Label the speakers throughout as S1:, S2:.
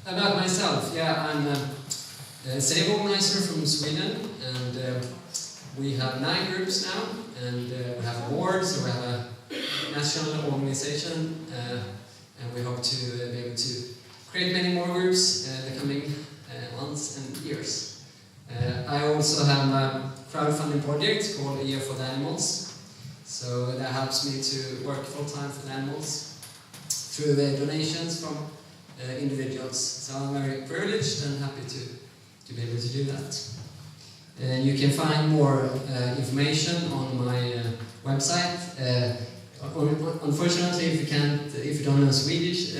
S1: About myself, yeah, I'm a save organizer from Sweden, and we have 9 groups now, and we have a board, so we have a national organization, and we hope to be able to create many more groups in the coming months and years. I also have a crowdfunding project called A Year for the Animals, so that helps me to work full-time for the animals through the donations from individuals. So I'm very privileged and happy to be able to do that. You can find more information on my website. Unfortunately, if you don't know Swedish,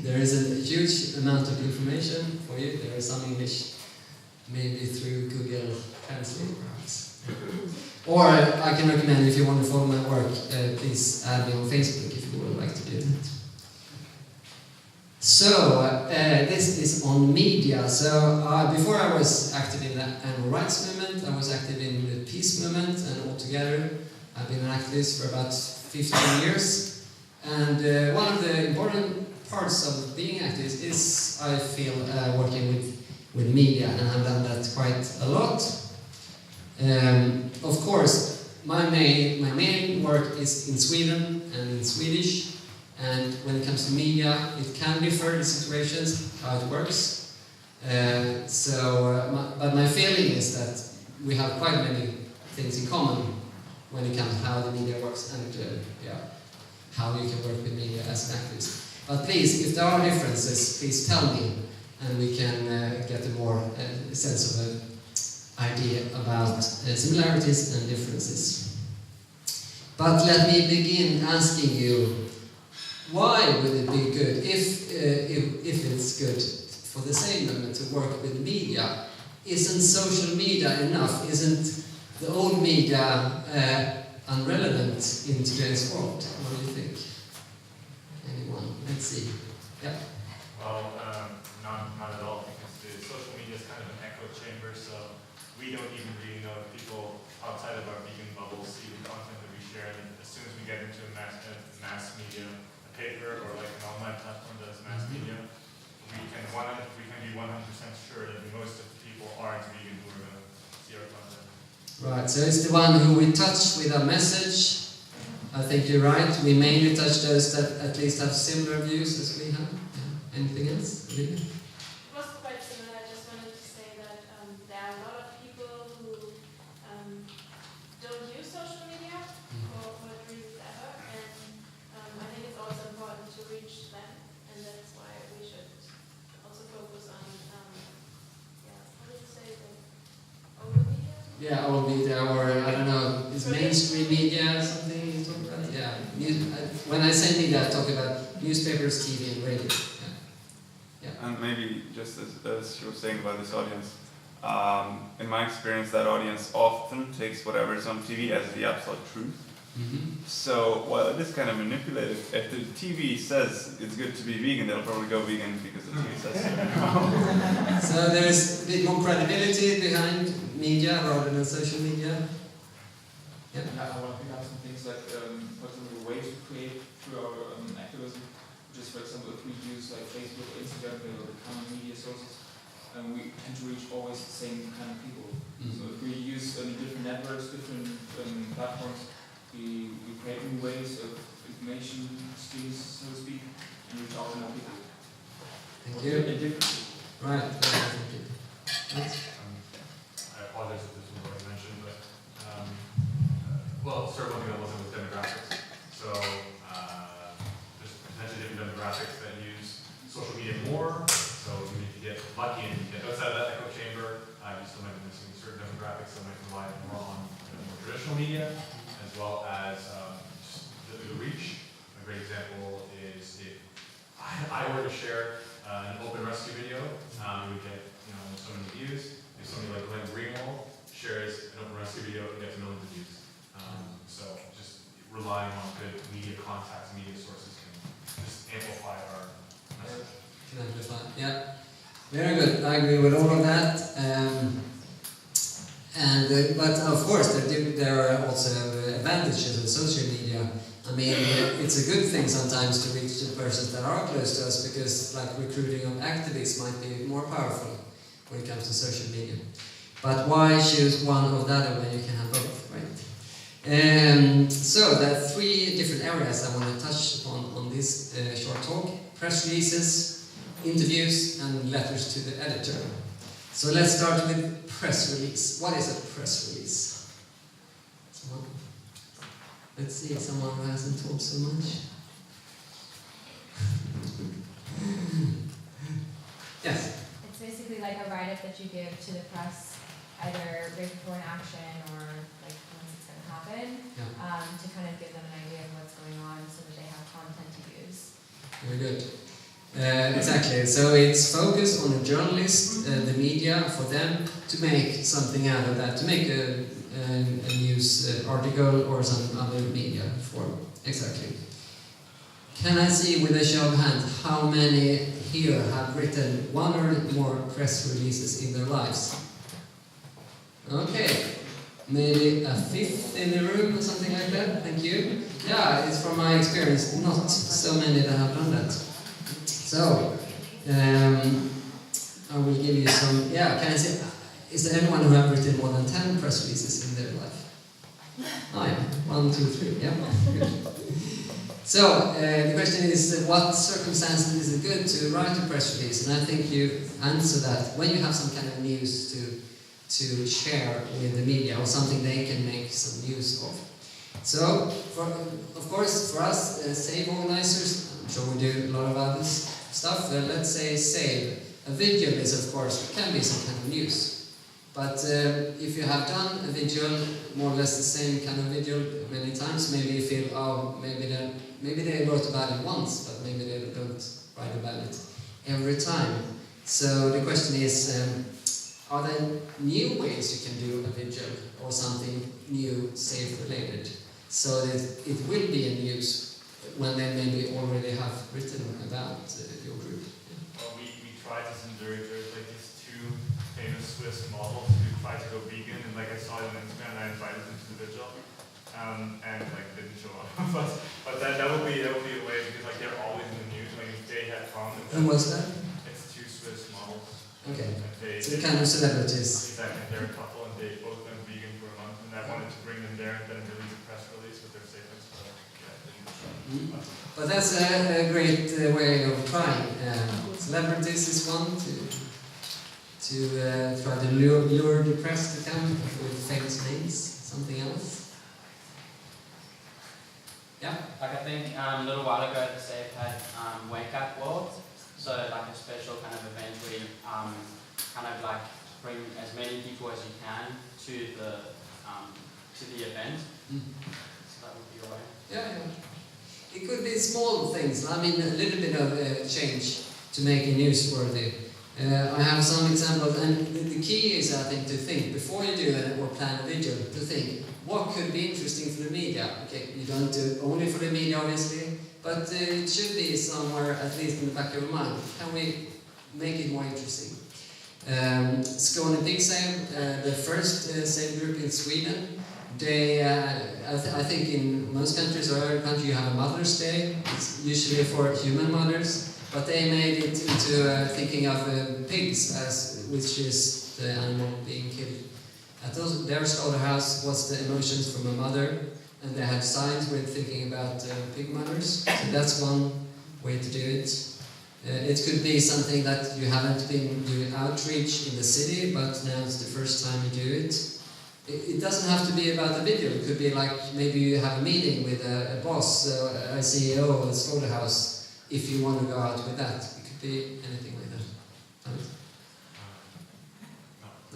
S1: there is a huge amount of information for you. There is some English, maybe through Google Translate, perhaps. Or I can recommend, if you want to follow my work, please add me on Facebook if you would like to do that. So, this is on media. So, before I was active in the animal rights movement, I was active in the peace movement, and altogether I've been an activist for about 15 years. And one of the important parts of being activist is, I feel, working with media, and I've done that quite a lot. Of course, my main work is in Sweden and in Swedish. And when it comes to media, it can differ in situations how it works. But my feeling is that we have quite many things in common when it comes to how the media works and how you can work with media as an activist. But please, if there are differences, please tell me, and we can get a more sense of an idea about similarities and differences. But let me begin asking you, why would it be good, if it's good for the same movement to work with media? Isn't social media enough? Isn't the old media unrelevant in today's world? What do you think? Anyone? Let's see. Yeah.
S2: Well, not at all, because the social media is kind of an echo chamber, so we don't even really know if people outside of our vegan bubble see the content that we share, and as soon as we get into a mass media, paper or like an online platform that is mass media, we can be 100% sure that most of the people aren't vegan who are going to see our content.
S1: Right, so it's the one who we touch with a message. I think you're right. We mainly touch those that at least have similar views as we have. Yeah. Anything else? Olivia?
S3: It was quite similar. I just wanted to say that there are a lot of people who don't use social media for what reasons ever, and I think it's also important to reach them, and that's why we should also focus on, how do you say it? Old media?
S1: Yeah, old media, or I don't know, is mainstream media something you talk about? Yeah, when I say media, I talk about newspapers, TV, and radio. Yeah.
S4: And maybe just as you were saying about this audience, in my experience, that audience often takes whatever is on TV as the absolute truth.
S1: Mm-hmm.
S4: So while it is kind of manipulative, if the TV says it's good to be vegan, they'll probably go vegan because the TV says so.
S1: So there's a bit more credibility behind media rather than social media. Yeah.
S5: I want to pick up some things like, for example, the ways we create through our activism, which is, for example, if we use like Facebook or Instagram, or the common media sources, we tend to reach always the same kind of people. Mm-hmm. So if we use different networks, different platforms, we create new ways of information streams, so to speak, and reach out to more people.
S1: Thank you. Right. Thank you.
S2: I apologize if this was already mentioned, but well, sort of one thing that wasn't with demographics. So there's potentially different demographics that use social media more. So even if you get lucky and you get outside of that echo chamber, you still might be missing certain demographics that might rely more on more traditional media, as well as just the reach. A great example is if I were to share an open rescue video, we would get so many views. If somebody like Glenn Greenwald shares an open rescue video, it gets millions of views. So just relying on good media contacts, media sources can just amplify our message.
S1: Can amplify, yeah. Very good. I agree with all of that. But of course, there are also advantages of social media. I mean, it's a good thing sometimes to reach the persons that are close to us, because like recruiting of activists might be more powerful when it comes to social media. But why choose one or the other when you can have both, right? So there are 3 different areas I want to touch upon on this short talk: press releases, interviews, and letters to the editor. So let's start with press release. What is a press release? Someone? Let's see, someone who hasn't talked so much. Yes?
S6: It's basically like a write-up that you give to the press, either right before an action or like once it's going to happen, to kind of give them an idea of what's going on so that they have content to use.
S1: Very good. Exactly. So it's focused on the journalist, the media, for them to make something out of that, to make a news article or some other media form. Exactly. Can I see with a show of hands how many here have written one or more press releases in their lives? Okay. Maybe a 5th in the room or something like that. Thank you. Yeah, it's from my experience, not so many that have done that. So, I will give you some, can I say, is there anyone who have written more than 10 press releases in their life? Oh yeah, 1, 2, 3, yeah, good. So, the question is, what circumstances is it good to write a press release? And I think you answer that when you have some kind of news to share with the media, or something they can make some use of. So, of course, for us, SAVE organizers, I'm sure we do a lot of other stuff, let's say SAVE. A video is, of course, can be some kind of news. But if you have done a video, more or less the same kind of video many times, maybe you feel, oh, maybe they wrote about it once, but maybe they don't write about it every time. So the question is, are there new ways you can do a video or something new, SAVE related, so that it will be a news when they maybe already have written about your group?
S2: Well, we tried this in Zurich. There's like these 2 famous Swiss models who tried to go vegan, and like I saw it on Instagram, and I invited them to the vigil, and like didn't show up. but that would be a way, because like they're always in the news. Like if they had fun.
S1: And what's that?
S2: It's 2 Swiss models.
S1: Okay.
S2: They,
S1: so kind of celebrities.
S2: Exactly. They're a couple, and they both went vegan for a month, and I wanted to bring them there and then release a press release with their statements. But yeah,
S1: But that's a great way of trying. Celebrities is one to try to lure the press to come with famous names. Something else? Yeah?
S7: Like I think a little while ago the SAVE had Wake Up World, so like a special kind of event where you kind of like bring as many people as you can to the event. So that would be a way.
S1: Yeah. It could be small things. I mean, a little bit of change to make it newsworthy. I have some examples, and the key is, I think, to think before you do it or plan a video, to think what could be interesting for the media. Okay, you don't do it only for the media, obviously, but it should be somewhere, at least in the back of your mind. Can we make it more interesting? Skåne Pig Sale, the first sale group in Sweden, they, I think in most countries or every country you have a Mother's Day. It's usually for human mothers. But they made it into thinking of pigs, which is the animal being killed. At their slaughterhouse was the emotions from a mother, and they had signs with thinking about pig mothers. So that's one way to do it. It could be something that you haven't been doing outreach in the city, but now it's the first time you do it. It doesn't have to be about the video. It could be like maybe you have a meeting with a boss, a CEO of a slaughterhouse. If you want to go out with that, it could be anything like that.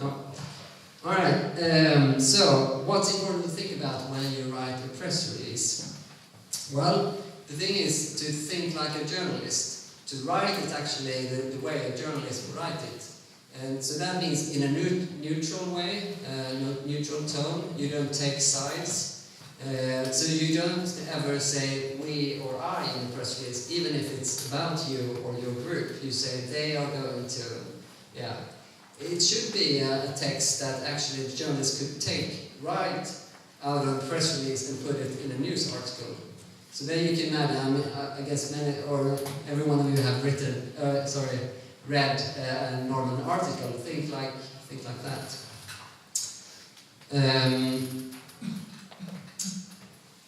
S1: No. All right. So, what's important to think about when you write a press release? Well, the thing is to think like a journalist. To write it actually the way a journalist would write it. And so that means in a neutral way, neutral tone. You don't take sides. So you don't ever say we or I in the press release, even if it's about you or your group. You say they are going to, It should be a text that actually the journalist could take right out of the press release and put it in a news article. So there you can imagine, I mean, I guess many, or every one of you have read a Norman article, think like that.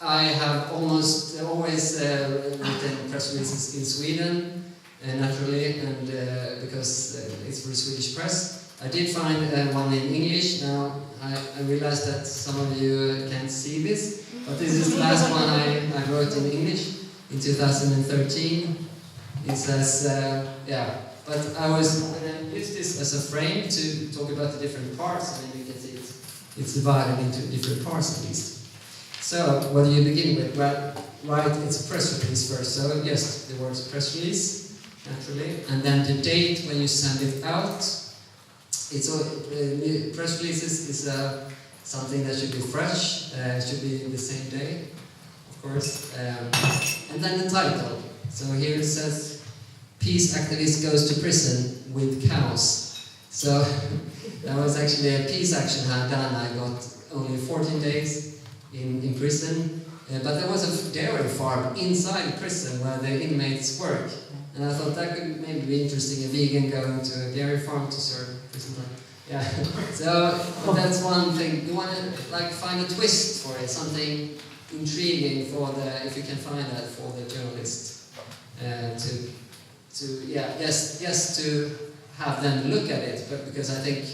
S1: I have almost always written press releases in Sweden, naturally, and because it's for the Swedish press. I did find one in English. Now I realize that some of you can't see this, but this is the last one I wrote in English in 2013. It says, but I was used this as a frame to talk about the different parts, and then you can see it's divided into different parts at least. So, what do you begin with? Well, right, it's a press release first. So, yes, the word press release, naturally. And then the date when you send it out. It's press releases is something that should be fresh. It should be the same day, of course. And then the title. So, here it says, Peace activist goes to prison with cows. So, that was actually a peace action I had done. I got only 14 days in prison, but there was a dairy farm inside the prison where the inmates work, and I thought that could maybe be interesting, a vegan going to a dairy farm to serve prison time. Yeah, so that's one thing. You want to find a twist for it, something intriguing for if you can find that for the journalist, to have them look at it, but because I think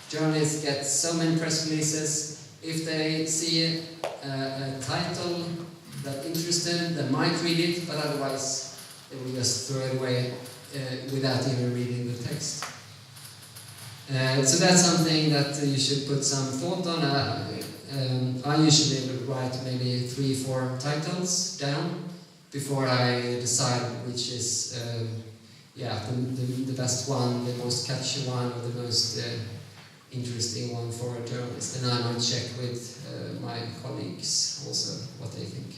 S1: journalists get so many press releases. If they see a title that interests them, they might read it, but otherwise they will just throw it away without even reading the text. So that's something that you should put some thought on. I usually would write maybe 3-4 titles down before I decide which is the best one, the most catchy one, or the most interesting one for a journalist, and I might check with my colleagues also what they think.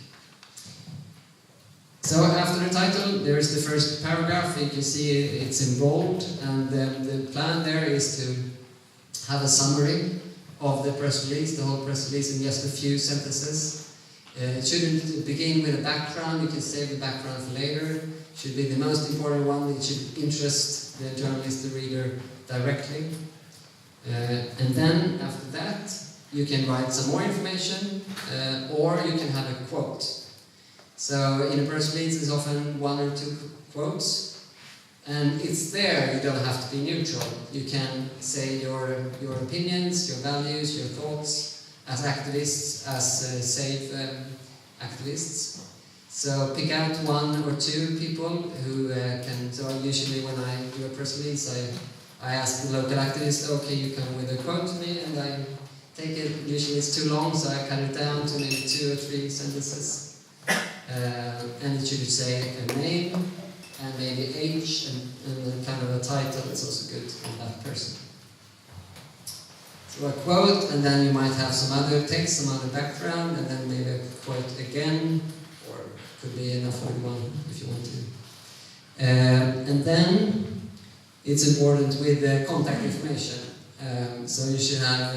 S1: So after the title, there is the first paragraph. You can see it's in bold, and the plan there is to have a summary of the press release, the whole press release, in just a few sentences. It shouldn't begin with a background. You can save the background for later. It should be the most important one. It should interest the journalist, the reader, directly. And then, after that, you can write some more information, or you can have a quote. So, in a press release, there's often 1 or 2 quotes, and it's there, you don't have to be neutral. You can say your opinions, your values, your thoughts, as activists, as safe activists. So, pick out 1 or 2 people who can, so usually when I do a press release, I ask the local activist, okay, you come with a quote to me, and I take it. Usually it's too long, so I cut it down to maybe 2 or 3 sentences. And it should say a name, and maybe age, and kind of a title is also good on that person. So a quote, and then you might have some other text, some other background, and then maybe a quote again, or could be enough with one if you want to. And then it's important with the contact information. So you should have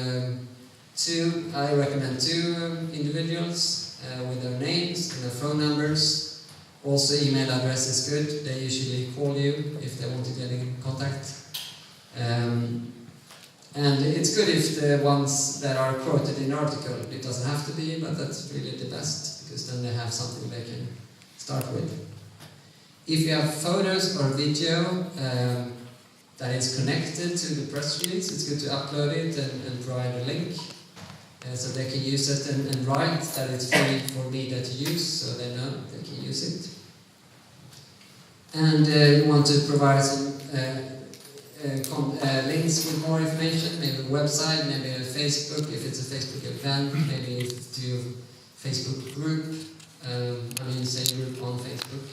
S1: I recommend 2 individuals with their names and their phone numbers. Also, email address is good. They usually call you if they want to get in contact. And it's good if the ones that are quoted in the article, it doesn't have to be, but that's really the best, because then they have something they can start with. If you have photos or video that is connected to the press release, it's good to upload it and provide a link so they can use it, and write that it's free for media to use, so they know they can use it. And you want to provide some links with more information, maybe a website, maybe a Facebook, if it's a Facebook event, maybe it's to your Facebook group, same group on Facebook.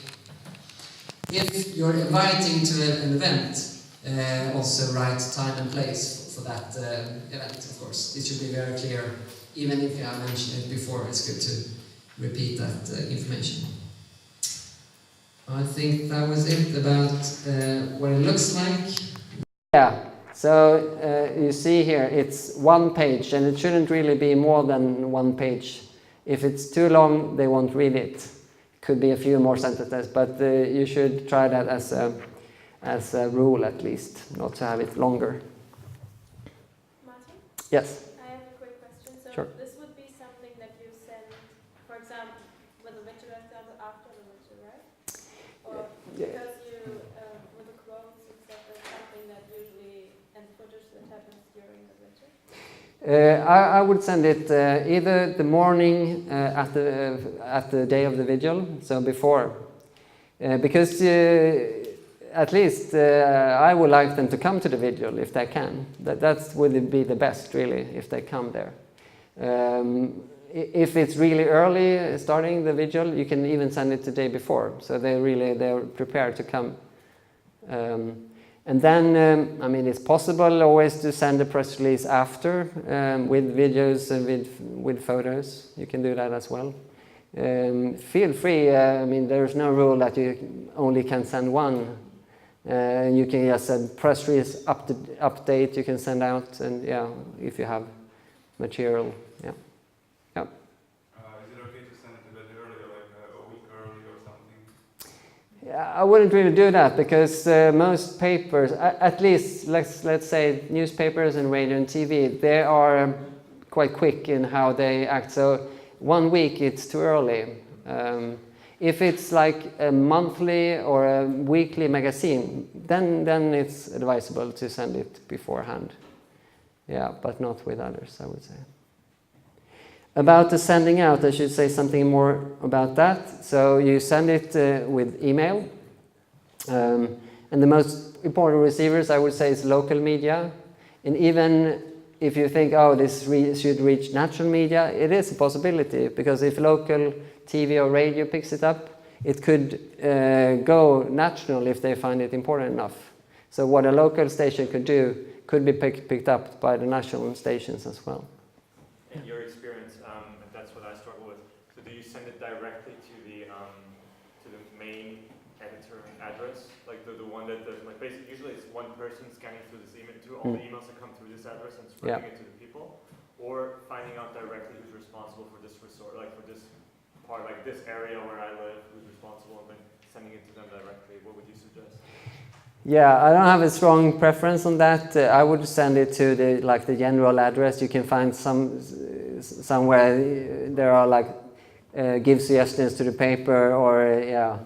S1: If you're inviting to an event, also write time and place for that event, of course. It should be very clear, even if you have mentioned it before, it's good to repeat that information. I think that was it about what it looks like. Yeah, so you see here, it's 1 page, and it shouldn't really be more than 1 page. If it's too long, they won't read it. could be a few more sentences, but you should try that as a rule at least, not to have it longer.
S3: Martin?
S1: Yes?
S3: I have a quick question. So
S1: Sure.
S3: this would be something that you send, for example, with a video example after the video, right? Or because you, with the quotes, you said that's something that usually, and footage that happens during the video?
S1: I would send it either the morning at the day of the vigil, so before, because at least I would like them to come to the vigil if they can. That would be the best, really, if they come there. If it's really early starting the vigil, you can even send it the day before, so they're prepared to come. And then, I mean, it's possible always to send a press release after with videos and with photos. You can do that as well. Feel free. I mean, there's no rule that you only can send one. You can just send press release update. You can send out, and yeah, if you have material, yeah.
S4: Is it okay to send it a bit earlier, like a week early or something?
S1: Yeah, I wouldn't really do that because most papers, at least let's say newspapers and radio and TV, they are quite quick in how they act. So 1 week it's too early. If it's like a monthly or a weekly magazine, then it's advisable to send it beforehand. Yeah, but not with others, I would say. About the sending out, I should say something more about that. So you send it with email. And the most important receivers, I would say, is local media. And even if you think, oh, this should reach national media, it is a possibility, because if local TV or radio picks it up, it could go national if they find it important enough. So what a local station could do could be picked up by the national stations as well.
S8: In your experience, that's what I struggle with. So do you send it directly to the main editor address, like the one that does, like basically usually it's one person scanning through this email, through all the emails that come through this address and spreading it to the people, or finding out directly who's responsible for this resort, like for this part, like this area where I live, who's responsible, and then sending it to them directly. What would you suggest?
S1: Yeah, I don't have a strong preference on that. I would send it to the general address. You can find somewhere there are like give suggestions to the paper, or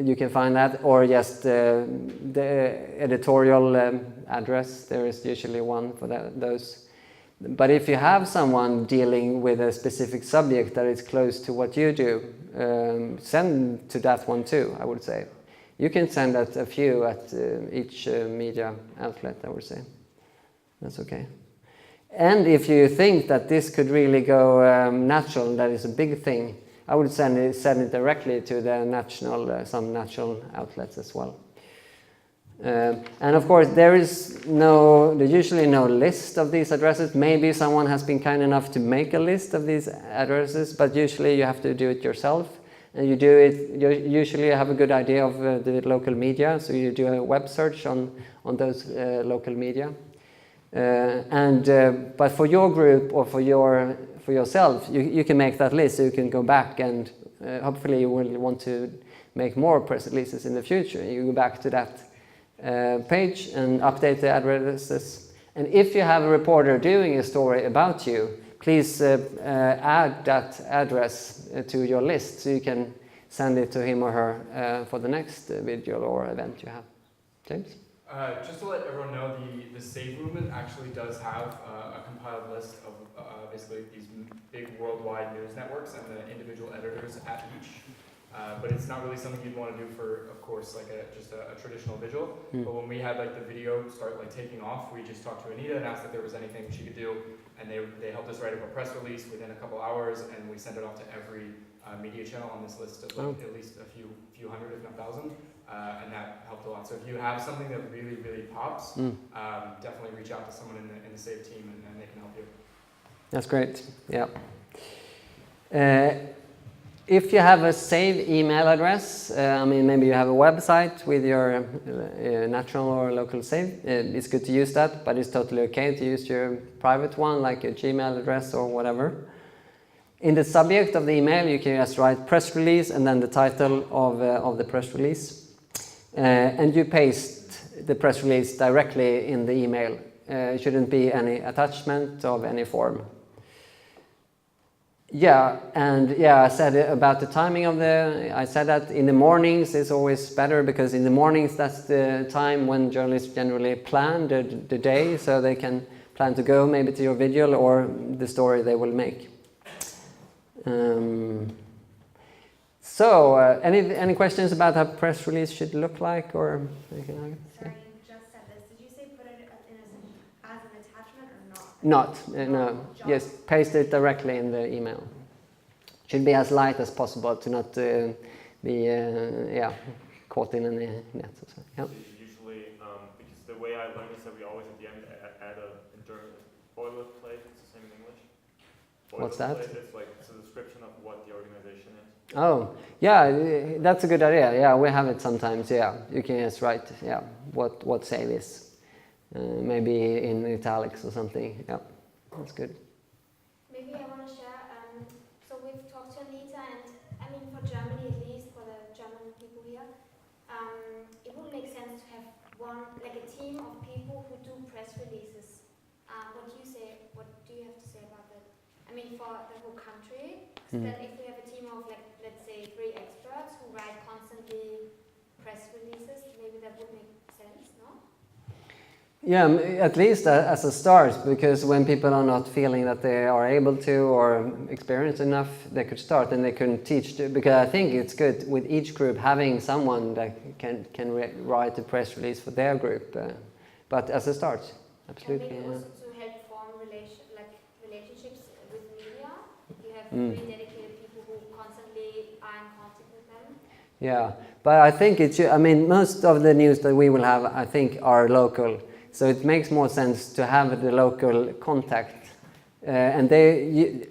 S1: you can find that, or just the editorial address. There is usually one for those. But if you have someone dealing with a specific subject that is close to what you do, send to that one too, I would say. You can send out a few at each media outlet, I would say. That's okay. And if you think that this could really go national, that is a big thing, I would send it directly to the some national outlets as well. And of course, there's usually no list of these addresses. Maybe someone has been kind enough to make a list of these addresses, but usually you have to do it yourself. And you do it, you usually have a good idea of the local media, so you do a web search on those local media. But for your group or for yourself, you can make that list, so you can go back and hopefully you will want to make more press releases in the future. You go back to that page and update the addresses. And if you have a reporter doing a story about you, please add that address to your list so you can send it to him or her for the next video or event you have. James?
S9: Just to let everyone know, the SAVE movement actually does have a compiled list of basically these big worldwide news networks and the individual editors at each. But it's not really something you'd want to do for, of course, like just a traditional vigil. But when we had like the video start like taking off, we just talked to Anita and asked if there was anything she could do, and they helped us write up a press release within a couple hours, and we sent it off to every media channel on this list of like at least a few hundred, if not thousand, and that helped a lot. So if you have something that really, really pops, definitely reach out to someone in the SAVE team, and they can help you.
S1: That's great. Yeah. If you have a SAVE email address, maybe you have a website with your national or local SAVE, it's good to use that, but it's totally okay to use your private one, like your Gmail address or whatever. In the subject of the email, you can just write press release and then the title of the press release. And you paste the press release directly in the email. It shouldn't be any attachment of any form. Yeah, and yeah, I said about the timing of I said that in the mornings is always better, because in the mornings that's the time when journalists generally plan the day, so they can plan to go maybe to your video or the story they will make. So, any questions about how press release should look like, or anything like that?
S6: Sorry, you just said this. Did you say put it in as an attachment or not?
S1: Not, no. Yes, paste it directly in the email. Should be as light as possible to not be caught in any net. So, yeah.
S8: Usually, because the way I learned is that we always at the end add a boilerplate. It's the same in English.
S1: What's that?
S8: It's like it's a description of what the organization is.
S1: Oh, yeah, that's a good idea. Yeah, we have it sometimes. Yeah, you can just write. Yeah, what say this? Maybe in italics or something. Yeah, that's good.
S10: Maybe I want to share. So we've talked to Anita, and I mean for Germany at least, for the German people here, it would make sense to have a team of people who do press releases. What do you say? What do you have to say about that? I mean for the whole country. That if we have a team of let's say 3 experts who write constantly press releases, maybe that would make sense, no?
S1: Yeah, at least as a start, because when people are not feeling that they are able to or experienced enough, they could start and they can teach. Because I think it's good with each group having someone that can write a press release for their group. But as a start, absolutely.
S10: And maybe also to help form relationships with media. You have 3 dedicated people who constantly are in contact with them.
S1: Yeah, but I think most of the news that we will have, I think, are local. So it makes more sense to have the local contact. And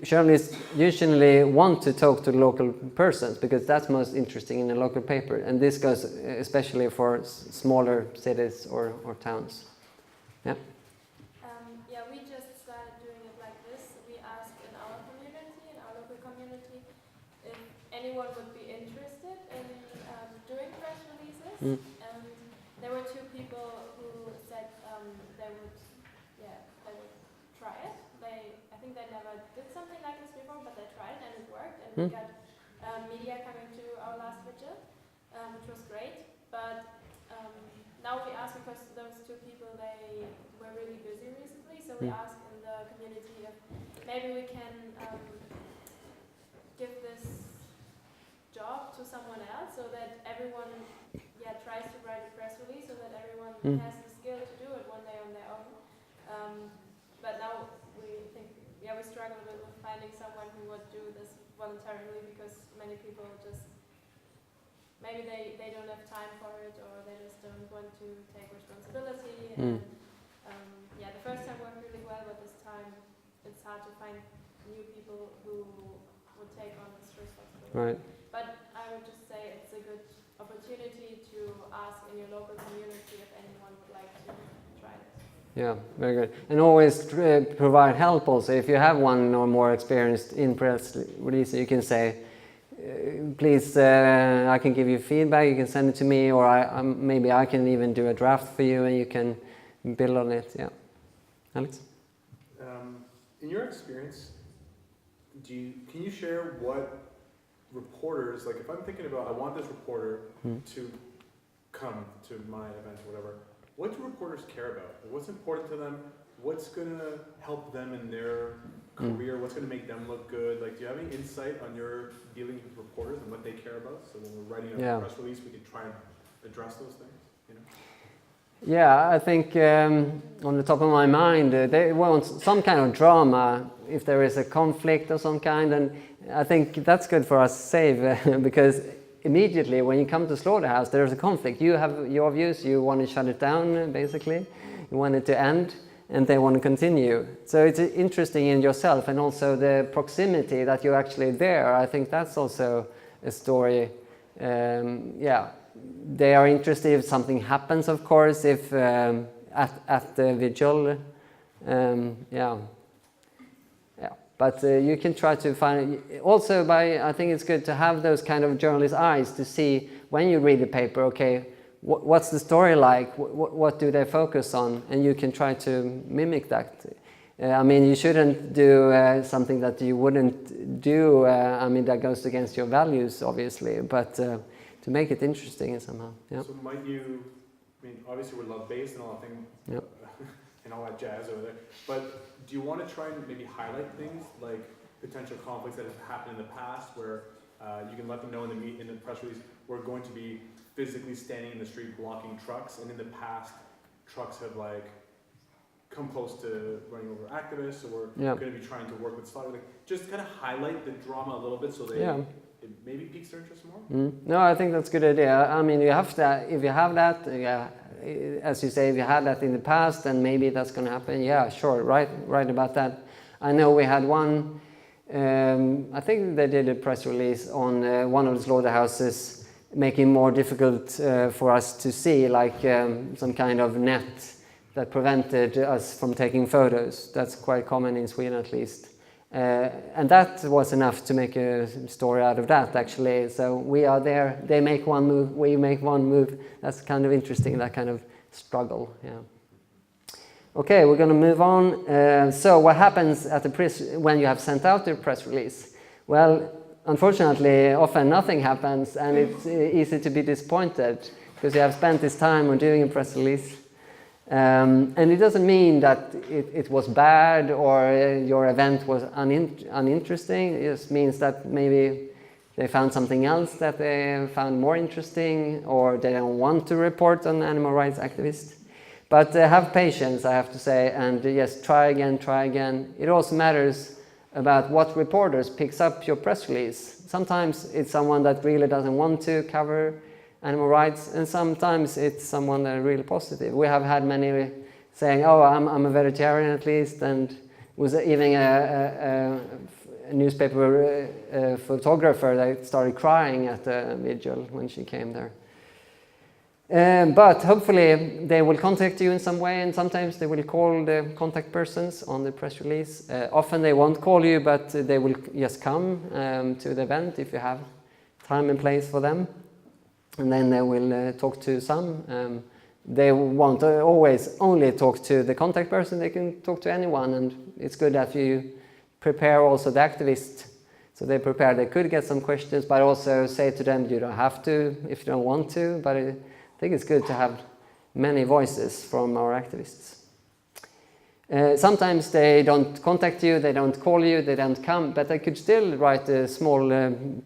S1: journalists usually want to talk to local persons because that's most interesting in a local paper. And this goes especially for smaller cities or towns. Yeah.
S3: We just started doing it like this. We asked in our community, in our local community, if anyone would be interested in doing press releases. And there were 2 people who said they would try it. I think they never did something like this before, but they tried it and it worked. And we got media coming to our last vigil, which was great. But now we ask, because those 2 people, they were really busy recently, so we ask in the community if maybe we can give this job to someone else, so that everyone tries to write a press release, so that everyone has the skill to do it one day on their own. But now we think, we struggle a bit with finding someone who would do this voluntarily, because many people just, maybe they don't have time for it, or they just don't want to take responsibility. And the first time worked really well, but this time it's hard to find new people who would take on this responsibility.
S1: Right.
S3: But I would just say it's a good opportunity to ask in your local community if anyone would like to try it.
S1: Yeah, very good. And always provide help also. If you have one or more experienced in press release, you can say, please, I can give you feedback, you can send it to me, or maybe I can even do a draft for you and you can build on it. Yeah. Alex?
S11: In your experience, can you share what reporters, like if I'm thinking about, I want this reporter to come to my event or whatever, what do reporters care about? What's important to them? What's going to help them in their career? What's going to make them look good? Like, do you have any insight on your dealing with reporters and what they care about? So when we're writing a press release, we can try and address those things, you know?
S1: Yeah, I think on the top of my mind, they want some kind of drama if there is a conflict of some kind, and I think that's good for us to save because immediately when you come to Slaughterhouse, there's a conflict. You have your views, you want to shut it down, basically. You want it to end, and they want to continue. So it's interesting in yourself, and also the proximity that you're actually there. I think that's also a story. They are interested if something happens, of course, if at the vigil. But you can try to find, also I think it's good to have those kind of journalist eyes to see when you read the paper, okay, what's the story like, what do they focus on, and you can try to mimic that. I mean, you shouldn't do something that you wouldn't do, I mean, that goes against your values, obviously, but to make it interesting somehow. Yeah.
S11: So might you, I mean, obviously we're love-based and all that thing,
S1: yep.
S11: and all that jazz over there, but do you want to try and maybe highlight things like potential conflicts that have happened in the past where you can let them know in the press release, we're going to be physically standing in the street blocking trucks, and in the past, trucks have like come close to running over activists, or we're going to be trying to work with slaughter. Like, just kind of highlight the drama a little bit so it maybe piques their interest more.
S1: No, I think that's a good idea. I mean, you have to, if you have that, as you say, if you had that in the past, then maybe that's going to happen. Yeah, sure, right about that. I know we had one, I think they did a press release on one of the slaughterhouses making more difficult for us to see, like some kind of net that prevented us from taking photos. That's quite common in Sweden, at least. And that was enough to make a story out of that, actually. So we are there, they make one move, we make one move. That's kind of interesting, that kind of struggle. Yeah. Okay, we're going to move on. So what happens at the press when you have sent out the press release? Well, unfortunately, often nothing happens, and it's easy to be disappointed because you have spent this time on doing a press release. And it doesn't mean that it was bad or your event was uninteresting. It just means that maybe they found something else that they found more interesting, or they don't want to report on animal rights activists. But have patience, I have to say, and yes, try again. It also matters about what reporters picks up your press release. Sometimes it's someone that really doesn't want to cover animal rights, and sometimes it's someone that is really positive. We have had many saying, oh, I'm a vegetarian at least, and was even a newspaper photographer that started crying at the vigil when she came there. But hopefully they will contact you in some way, and sometimes they will call the contact persons on the press release. Often they won't call you, but they will just come to the event if you have time and place for them. And then they will talk to some. They won't always only talk to the contact person, they can talk to anyone, and it's good that you prepare also the activist. So they prepare, they could get some questions, but also say to them, you don't have to if you don't want to, but I think it's good to have many voices from our activists. Sometimes they don't contact you, they don't call you, they don't come, but they could still write a small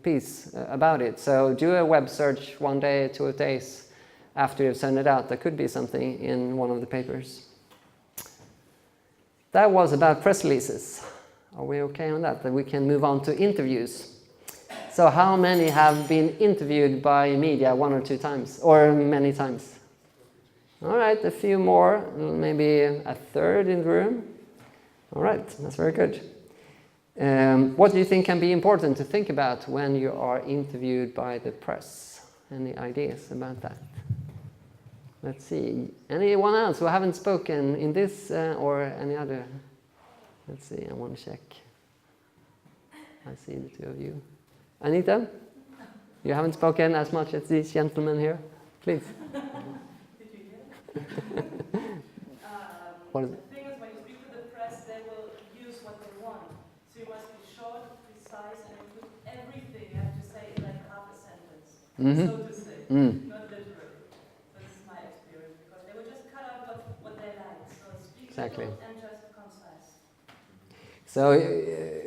S1: piece about it. So do a web search 1 day, 2 days after you've sent it out. There could be something in one of the papers. That was about press releases. Are we okay on that? Then we can move on to interviews. So how many have been interviewed by media 1 or 2 times, or many times? All right, a few more, maybe a third in the room. All right, that's very good. What do you think can be important to think about when you are interviewed by the press? Any ideas about that? Let's see. Anyone else who haven't spoken in this or any other? Let's see, I want to check. I see the 2 of you. Anita? You haven't spoken as much as these gentlemen here? Please. What is it?
S12: The thing is, when you speak to the press, they will use what they want. So you must be short, precise, and include everything you have to say in like half a sentence, so to say, not literally. So this is my experience, because they will just cut out what they like. So speak little and just concise.
S1: So,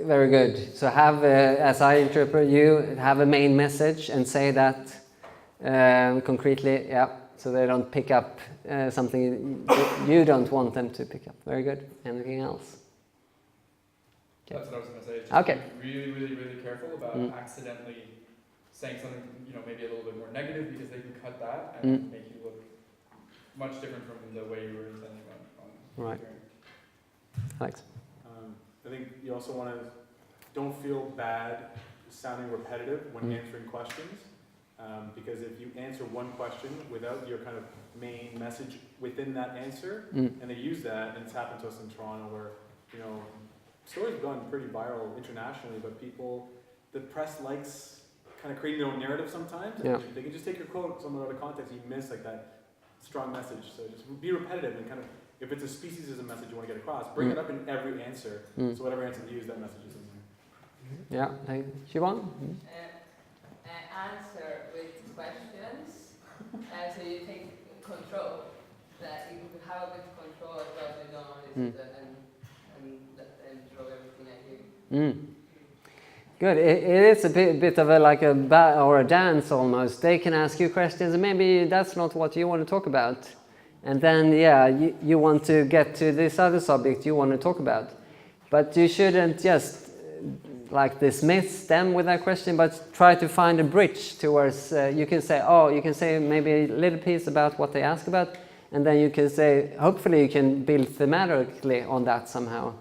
S1: very good. So have, as I interpret you, have a main message and say that concretely, yeah. So they don't pick up something you don't want them to pick up. Very good. Anything else?
S9: Okay. That's what I was going to say. Just
S1: okay.
S9: Be really careful about accidentally saying something, maybe a little bit more negative, because they can cut that and make you look much different from the way you were intending on
S1: right.
S9: hearing.
S1: Alex?
S11: I think you also want to don't feel bad sounding repetitive when answering questions. Because if you answer one question without your kind of main message within that answer, and they use that, and it's happened to us in Toronto where, stories have gone pretty viral internationally, but the press likes kind of creating their own narrative sometimes. And
S13: Yeah.
S11: they can just take your quote somewhere out of context, you miss like that strong message. So just be repetitive and kind of, if it's a speciesism message you want to get across, bring it up in every answer. So whatever answer you use, that message is in there.
S13: Yeah, Siobhan?
S14: Answer with questions, so you take control. That you have a bit of control of what you don't and throw everything at you.
S13: Good. It is a bit of a dance almost. They can ask you questions, and maybe that's not what you want to talk about. And then, you want to get to this other subject you want to talk about. But you shouldn't just dismiss them with that question, but try to find a bridge towards, you can say maybe a little piece about what they ask about, and then you can say, hopefully you can build thematically on that somehow.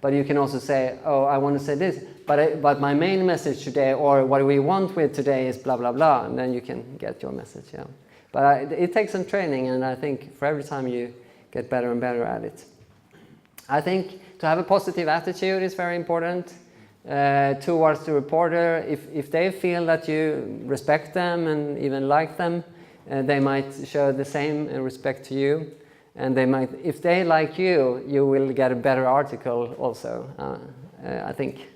S13: But you can also say, I want to say this, but my main message today, or what we want with today is blah, blah, blah, and then you can get your message, yeah. But it takes some training, and I think for every time you get better and better at it. I think to have a positive attitude is very important towards the reporter. If they feel that you respect them and even like them, they might show the same respect to you. And they might, if they like you, you will get a better article also, I think.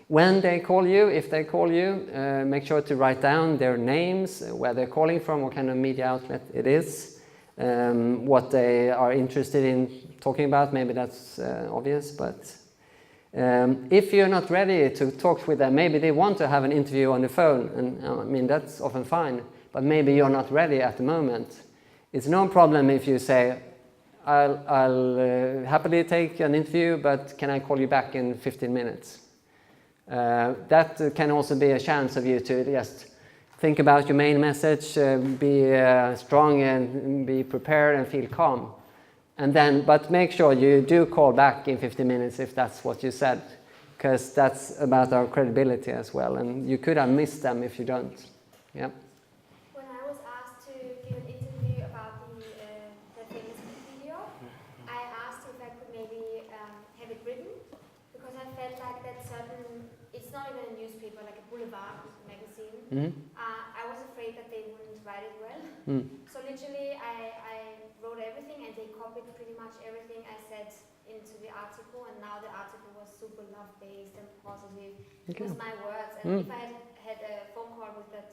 S13: When they call you, if they call you, make sure to write down their names, where they're calling from, what kind of media outlet it is, what they are interested in talking about. Maybe that's obvious, but if you're not ready to talk with them, maybe they want to have an interview on the phone, and that's often fine, but maybe you're not ready at the moment. It's no problem if you say, I'll happily take an interview, but can I call you back in 15 minutes? That can also be a chance of you to just think about your main message, be strong and be prepared and feel calm. But make sure you do call back in 15 minutes if that's what you said, because that's about our credibility as well, and you could have missed them if you don't. Yeah.
S10: When I was asked to give an interview about the famous video, I asked if I could maybe have it written, because I felt like that certain, it's not even a newspaper, like a boulevard magazine. I was afraid that they wouldn't write it well. So literally I wrote everything, and they copied pretty much everything I said into the article, and now the article was super love-based and positive. It was my words, and if I had a phone call with that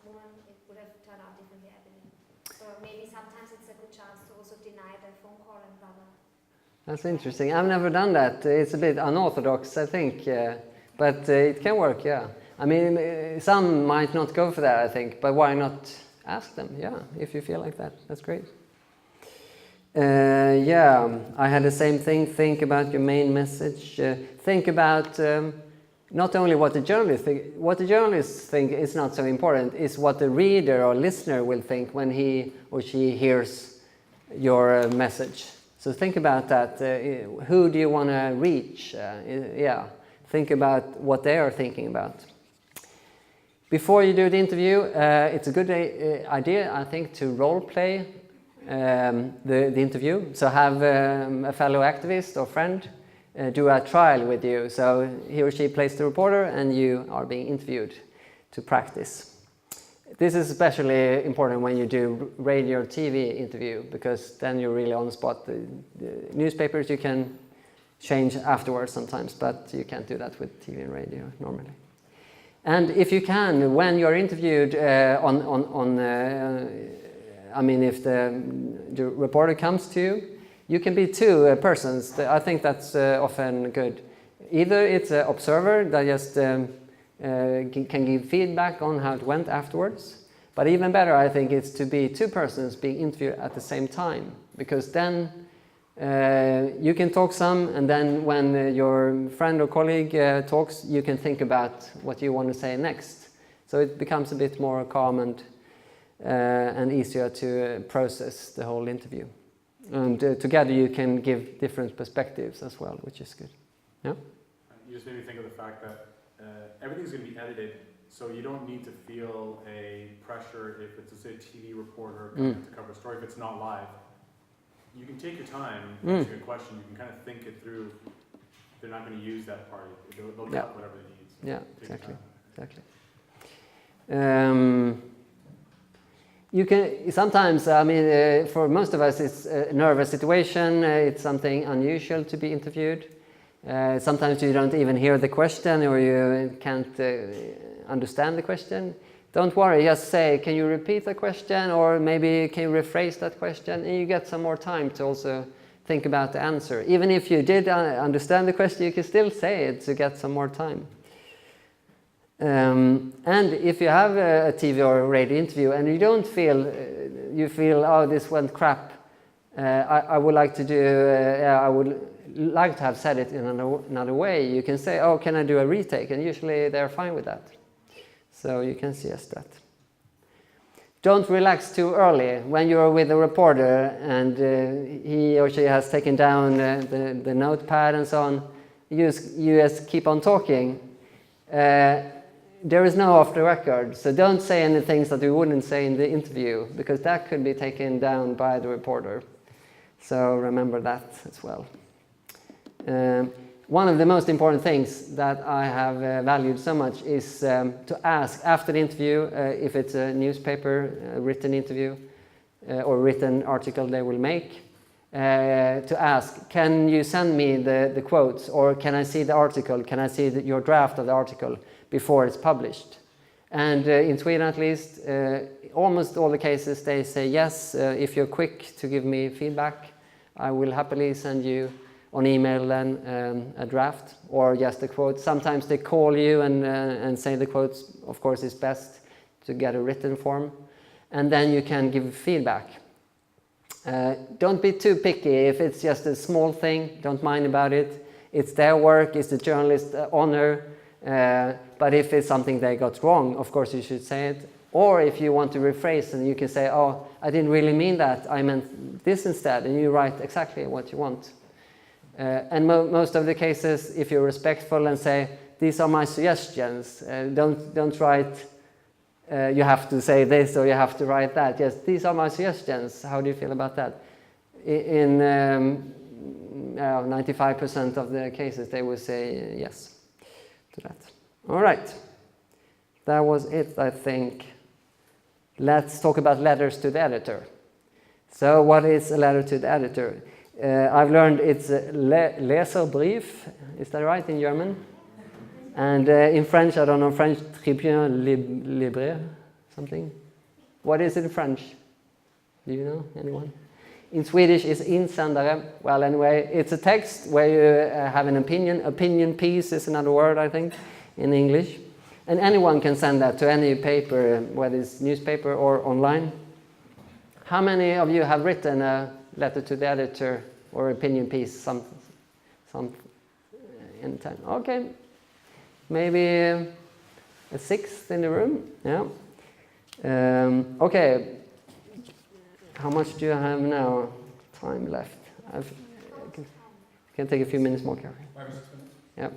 S10: woman, it would have turned out differently, I believe. So maybe sometimes it's a good chance to also deny the phone call and blah blah.
S13: That's interesting. I've never done that. It's a bit unorthodox, I think, but it can work, yeah. I mean, some might not go for that, I think, but why not ask them? Yeah, if you feel like that, that's great. I had the same thing. Think about your main message. Think about not only what the journalist think. What the journalists think is not so important. Is what the reader or listener will think when he or she hears your message. So think about that. Who do you want to reach? Think about what they are thinking about. Before you do the interview, it's a good idea, I think, to role play the interview. So have a fellow activist or friend do a trial with you. So he or she plays the reporter and you are being interviewed to practice. This is especially important when you do radio or TV interview, because then you're really on the spot. The newspapers you can change afterwards sometimes, but you can't do that with TV and radio normally. And if you can, when you're interviewed if the reporter comes to you, you can be two persons. I think that's often good. Either it's an observer that just can give feedback on how it went afterwards, but even better, I think, it's to be two persons being interviewed at the same time, because then you can talk some, and then when your friend or colleague talks, you can think about what you want to say next. So it becomes a bit more calm and easier to process the whole interview. And together you can give different perspectives as well, which is good. Yeah?
S11: You just made me think of the fact that everything's going to be edited, so you don't need to feel a pressure if it's, say, a TV reporter coming to cover a story if it's not live. you can take your time answering a question. You can kind of think it through. They're not going to use that part. They'll
S13: Yeah.
S11: cut whatever they need. So
S13: Yeah,
S11: take your
S13: exactly.
S11: time.
S13: Exactly. You can sometimes. I mean, for most of us, it's a nervous situation. It's something unusual to be interviewed. Sometimes you don't even hear the question, or you can't understand the question. Don't worry. Just say, "Can you repeat the question?" Or maybe, "Can you rephrase that question?" And you get some more time to also think about the answer. Even if you did understand the question, you can still say it to get some more time. And if you have a TV or a radio interview and you don't feel, you feel, "Oh, this went crap. I would like to do, I would like to have said it in another way." You can say, "Oh, can I do a retake?" And usually they're fine with that. So you can suggest that. Don't relax too early. When you're with a reporter and he or she has taken down the notepad and so on, you just keep on talking. There is no off the record, so don't say any things that you wouldn't say in the interview, because that could be taken down by the reporter. So remember that as well. One of the most important things that I have valued so much is to ask after the interview, if it's a newspaper, a written interview, or written article they will make, to ask, "Can you send me the quotes, or can I see the article? Can I see your draft of the article before it's published?" And in Sweden at least, almost all the cases they say yes. If you're quick to give me feedback, I will happily send you on email then a draft or just a quote. Sometimes they call you and say the quotes, of course, is best to get a written form. And then you can give feedback. Don't be too picky. If it's just a small thing, don't mind about it. It's their work, it's the journalist's honor. But if it's something they got wrong, of course you should say it. Or if you want to rephrase, and you can say, "Oh, I didn't really mean that, I meant this instead," and you write exactly what you want. And most of the cases, if you're respectful and say, "These are my suggestions," don't write, "You have to say this," or "You have to write that." Yes, "These are my suggestions. How do you feel about that?" In 95% of the cases, they will say yes to that. All right. That was it, I think. Let's talk about letters to the editor. So what is a letter to the editor? I've learned it's a Leserbrief. Is that right in German? And in French, I don't know French, Tribune Libre, something. What is it in French? Do you know, anyone? In Swedish, it's insändare. Well, anyway, it's a text where you have an opinion. Opinion piece is another word, I think, in English. And anyone can send that to any paper, whether it's newspaper or online. How many of you have written a letter to the editor or opinion piece some in time? Okay, maybe a sixth in the room. Yeah. Okay. How much do you have now? Time left. Can take a few minutes more, Carrie.
S5: 5 or 6 minutes.
S13: Yeah.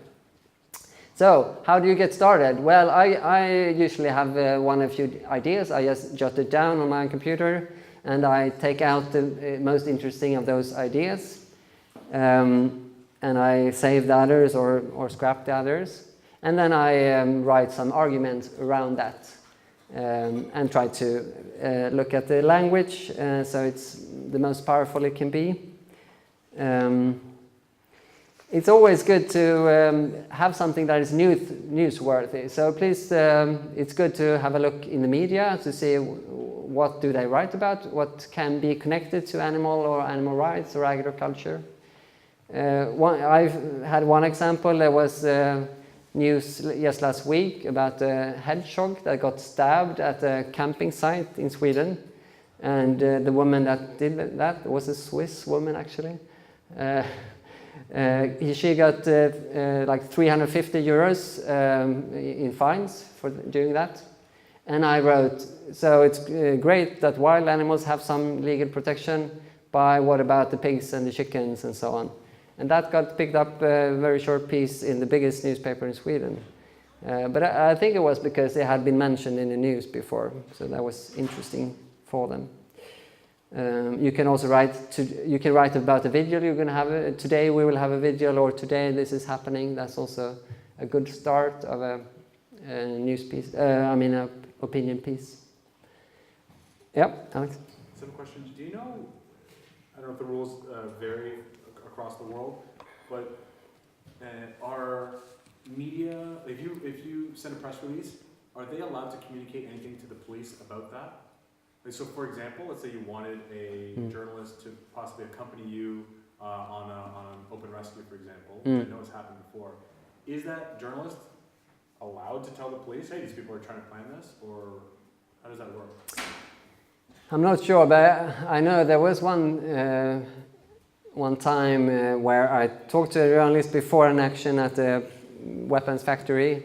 S13: So, how do you get started? Well, I usually have one or few ideas. I just jot it down on my computer, and I take out the most interesting of those ideas, and I save the others or scrap the others, and then I write some arguments around that, and try to look at the language so it's the most powerful it can be. It's always good to have something that is newsworthy. So please, it's good to have a look in the media to see what do they write about, what can be connected to animal or animal rights or agriculture. I've had one example. There was news just last week about a hedgehog that got stabbed at a camping site in Sweden. And the woman that did that was a Swiss woman, actually. She got like 350 euros in fines for doing that. And I wrote, so it's great that wild animals have some legal protection, but what about the pigs and the chickens and so on? And that got picked up a very short piece in the biggest newspaper in Sweden. But I think it was because they had been mentioned in the news before, so that was interesting for them. You can also you can write about a video you're going to have. Today we will have a video, or today this is happening. That's also a good start of a news piece. An opinion piece. Yep, Alex.
S11: Some questions. Do you know? I don't know if the rules vary across the world, but are media, if you send a press release, are they allowed to communicate anything to the police about that? Like, so for example, let's say you wanted a journalist to possibly accompany you on an open rescue, for example, which I know has happened before. Is that journalist allowed to tell the police, hey, these people are trying to plan this, or how does that work?
S13: I'm not sure, but I know there was one time where I talked to a journalist before an action at a weapons factory,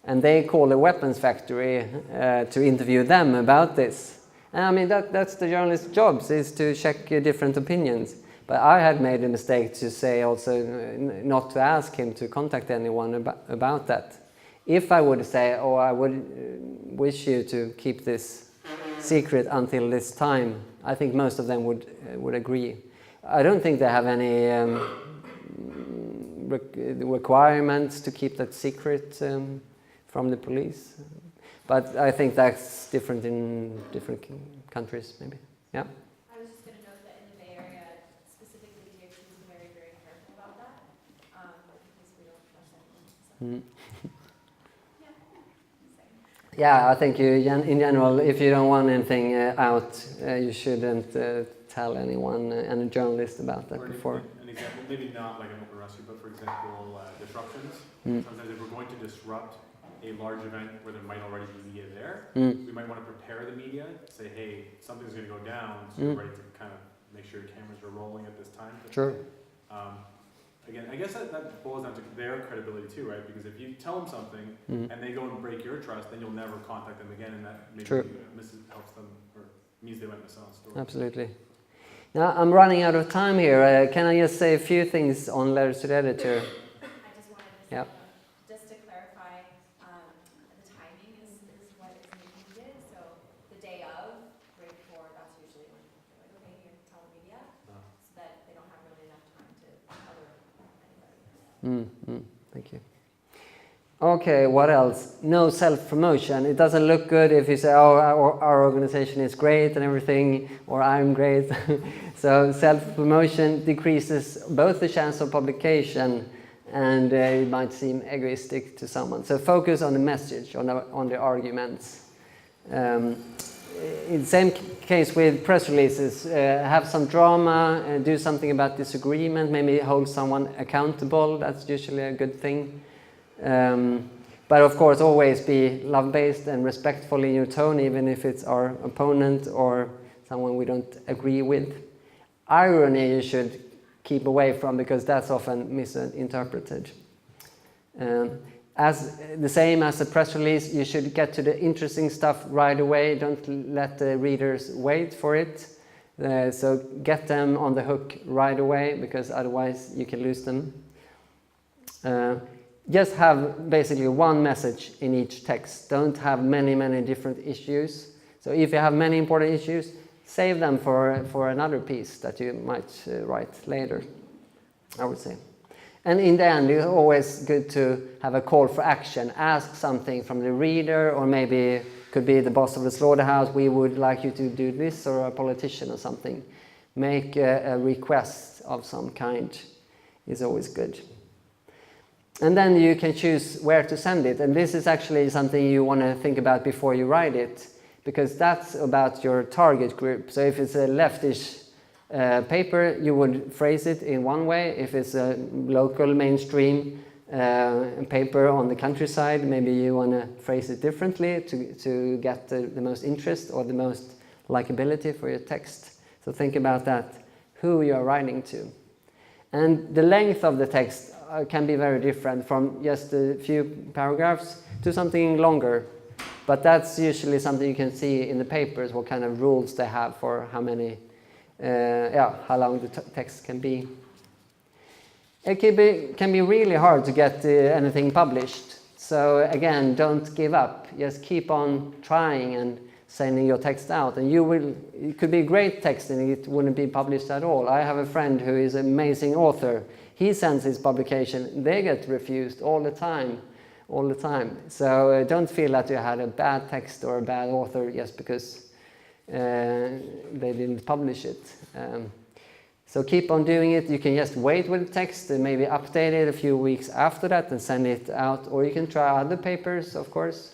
S13: and they called the weapons factory to interview them about this. And I mean, that's the journalist's job, is to check different opinions. But I had made a mistake to say also not to ask him to contact anyone about that. If I would say, oh, I would wish you to keep this secret until this time, I think most of them would agree. I don't think they have any requirements to keep that secret from the police. But I think that's different in different countries, maybe. Yeah.
S6: I was just going to note that in the Bay Area, specifically, DOT is very, very careful about that because we don't trust anyone. So.
S13: Yeah, I think in general, if you don't want anything out, you shouldn't tell anyone, any journalist about that before.
S11: An example, maybe not like an open rescue, but for example, disruptions. Sometimes if we're going to disrupt a large event where there might already be media there, we might want to prepare the media, say, hey, something's going to go down, so you're ready to kind of make sure your cameras are rolling at this time.
S13: Sure.
S11: Again, I guess that boils down to their credibility too, right? Because if you tell them something and they go and break your trust, then you'll never contact them again, and that maybe helps them, or means they went miss on a story.
S13: Absolutely. Now, I'm running out of time here. Can I just say a few things on letters to the editor?
S6: I just wanted to say, just to clarify, the timing is what is needed. So the day of, right before, that's usually when they're like, okay, you can tell the media, so that they don't have really enough time to cover anybody.
S13: Thank you. Okay, what else? No self-promotion. It doesn't look good if you say, oh, our organization is great and everything, or I'm great. So self-promotion decreases both the chance of publication and it might seem egoistic to someone. So focus on the message, on the arguments. In the same case with press releases, have some drama, do something about disagreement, maybe hold someone accountable. That's usually a good thing. But of course, always be love-based and respectful in your tone, even if it's our opponent or someone we don't agree with. Irony you should keep away from, because that's often misinterpreted. As the same as a press release, you should get to the interesting stuff right away. Don't let the readers wait for it. So get them on the hook right away, because otherwise you can lose them. Just have basically one message in each text. Don't have many different issues. So if you have many important issues, save them for another piece that you might write later, I would say. And in the end, it's always good to have a call for action. Ask something from the reader, or maybe could be the boss of the slaughterhouse, we would like you to do this, or a politician or something. Make a request of some kind is always good. And then you can choose where to send it. And this is actually something you want to think about before you write it, because that's about your target group. So if it's a leftish paper, you would phrase it in one way. If it's a local mainstream paper on the countryside, maybe you want to phrase it differently to get the most interest or the most likability for your text. So think about that, who you are writing to. And the length of the text can be very different, from just a few paragraphs to something longer. But that's usually something you can see in the papers, what kind of rules they have for how many, how long the text can be. It can be really hard to get anything published. So again, don't give up. Just keep on trying and sending your text out, and it could be great text and it wouldn't be published at all. I have a friend who is an amazing author. He sends his publication, they get refused all the time. So don't feel that you had a bad text or a bad author just because they didn't publish it. So keep on doing it. You can just wait with the text and maybe update it a few weeks after that and send it out, or you can try other papers, of course.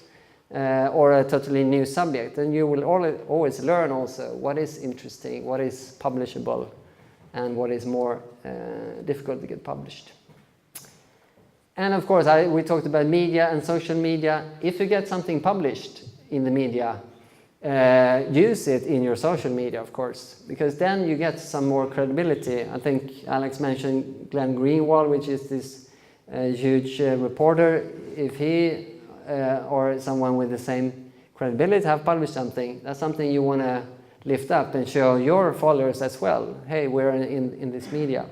S13: Or a totally new subject, and you will always learn also what is interesting, what is publishable, and what is more difficult to get published. And of course, we talked about media and social media. If you get something published in the media, use it in your social media, of course, because then you get some more credibility. I think Alex mentioned Glenn Greenwald, which is this huge reporter. If he or someone with the same credibility have published something, that's something you want to lift up and show your followers as well. Hey, we're in this media.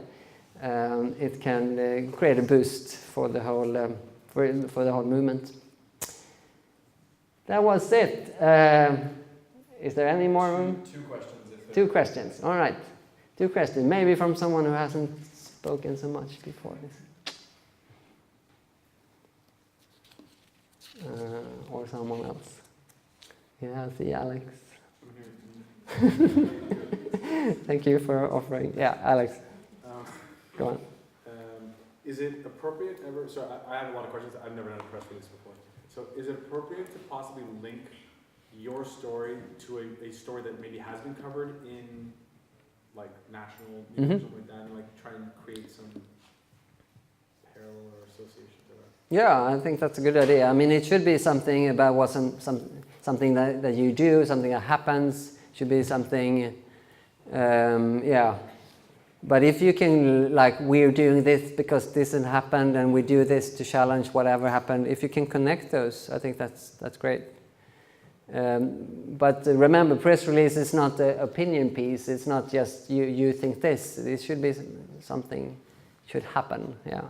S13: It can create a boost for the whole for the whole movement. That was it. Is there any more room?
S9: Two questions.
S13: Two questions. All right. Two questions. Maybe from someone who hasn't spoken so much before this. Or someone else. Yeah, I see Alex. Thank you for offering. Yeah, Alex. Go on.
S11: Is it appropriate ever? So I have a lot of questions. I've never done a press release before. So is it appropriate to possibly link your story to a story that maybe has been covered in like national news or something like that, and like try and create some parallel or association to that?
S13: Yeah, I think that's a good idea. I mean, it should be something about what something that you do, something that happens. Should be something, yeah. But if you can, like, we're doing this because this has happened, and we do this to challenge whatever happened. If you can connect those, I think that's great. But remember, press release is not an opinion piece. It's not just you think this. It should be something should happen. Yeah.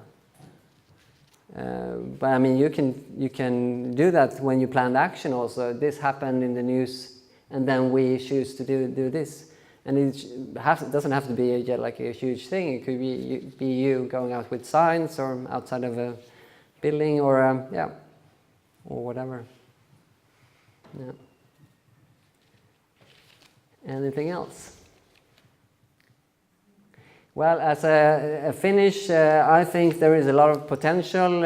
S13: But I mean, you can do that when you plan action also. This happened in the news, and then we choose to do this. And it doesn't have to be like a huge thing. It could be you going out with signs or outside of a building or yeah, or whatever. Yeah. Anything else? Well, as a finish, I think there is a lot of potential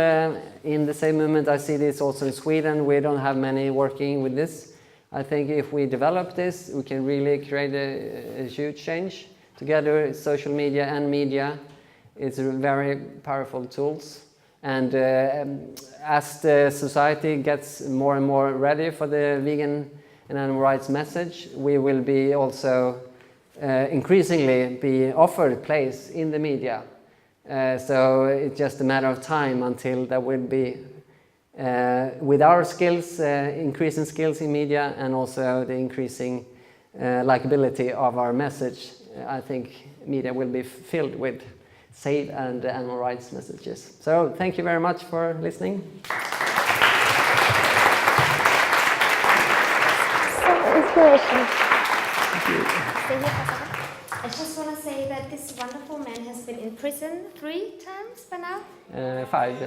S13: in the same movement. I see this also in Sweden. We don't have many working with this. I think if we develop this, we can really create a huge change. Together, social media and media, it's very powerful tools. And as the society gets more and more ready for the vegan and animal rights message, we will be also increasingly be offered a place in the media. So it's just a matter of time until there will be, with our skills, increasing skills in media and also the increasing likability of our message, I think media will be filled with safe and animal rights messages. So thank you very much for listening.
S10: Inspiration. I just want to say that this wonderful man has been in prison 3 times by now?
S13: 5.
S10: 5 times!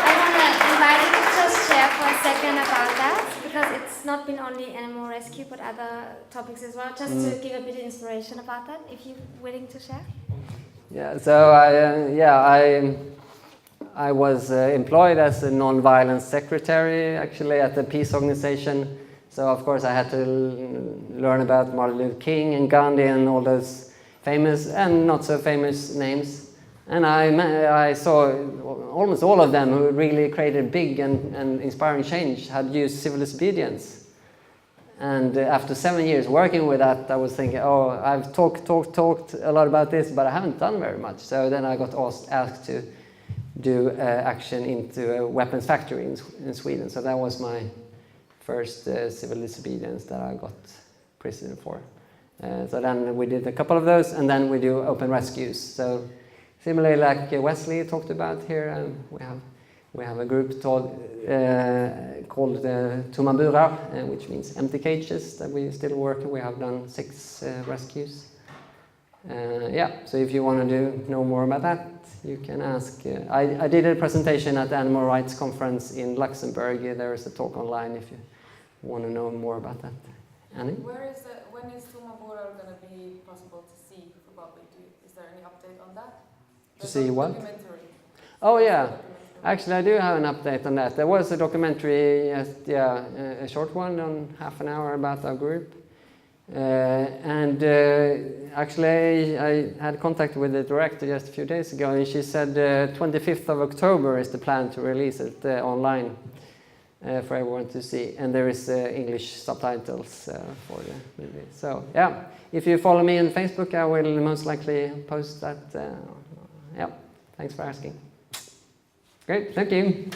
S10: I want to invite you to just share for a second about that, because it's not been only animal rescue but other topics as well, just to give a bit of inspiration about that, if you're willing to share.
S13: Yeah, so I was employed as a non-violence secretary actually at the peace organization. So of course I had to learn about Martin Luther King and Gandhi and all those famous and not so famous names. And I saw almost all of them who really created big and inspiring change had used civil disobedience. And after 7 years working with that, I was thinking, oh, I've talked a lot about this, but I haven't done very much. So then I got asked to do action into a weapons factory in Sweden. So that was my first civil disobedience that I got prison for. So then we did a couple of those, and then we do open rescues. So similarly, like Wesley talked about here, We have a group called Tomma burar, which means empty cages, that we still working. We have done 6 rescues. Yeah, so if you want to know more about that, you can ask. I did a presentation at the Animal Rights Conference in Luxembourg. There is a talk online if you want to know more about that. Annie?
S15: When is Tomma burar going to be possible to see for public? Is there any update on that?
S13: To see what?
S15: Documentary.
S13: Oh yeah, actually I do have an update on that. There was a documentary, a short one on half an hour about our group. Actually I had contact with the director just a few days ago, and she said 25th of October is the plan to release it online for everyone to see, and there is English subtitles for the movie. So yeah, if you follow me on Facebook, I will most likely post that. Yeah, thanks for asking. Great, thank you.